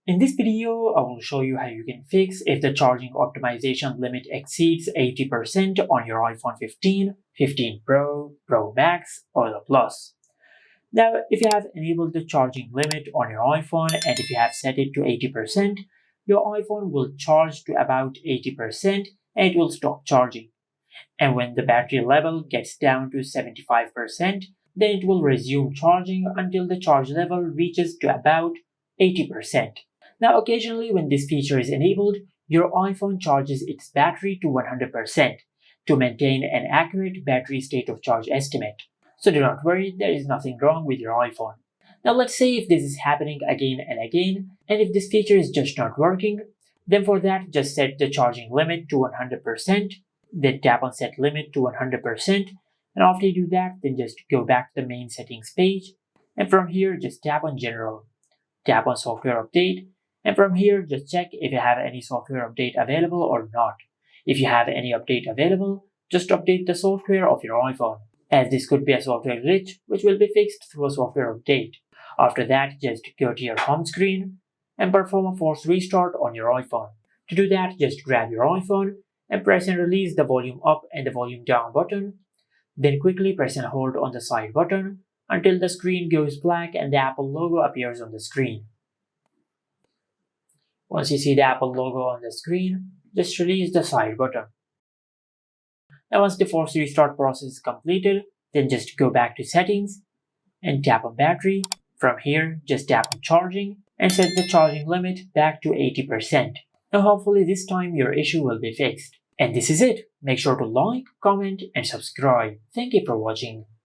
In this video, I will show you how you can fix if the charging optimization limit exceeds 80% on your iPhone 15, 15 Pro, Pro Max, or the Plus. Now, if you have enabled the charging limit on your iPhone and if you have set it to 80%, your iPhone will charge to about 80% and it will stop charging. And when the battery level gets down to 75%, then it will resume charging until the charge level reaches to about 80%. Now, occasionally when this feature is enabled, your iPhone charges its battery to 100% to maintain an accurate battery state of charge estimate. So do not worry, there is nothing wrong with your iPhone. Now let's say if this is happening again and again, and if this feature is just not working, then for that just set the charging limit to 100%, then tap on set limit to 100%, and after you do that, then just go back to the main settings page, and from here just tap on general, tap on software update, and from here just check if you have any software update available or not. If you have any update available, just update the software of your iPhone, as this could be a software glitch which will be fixed through a software update. After that, just go to your home screen and perform a force restart on your iPhone. To do that, just grab your iPhone and press and release the volume up and the volume down button. Then quickly press and hold on the side button until the screen goes black and the Apple logo appears on the screen. Once you see the Apple logo on the screen, just release the side button. Now once the force restart process is completed, then just go back to settings and tap on battery. From here, just tap on charging and set the charging limit back to 80%. Now hopefully this time your issue will be fixed. And this is it. Make sure to like, comment and subscribe. Thank you for watching.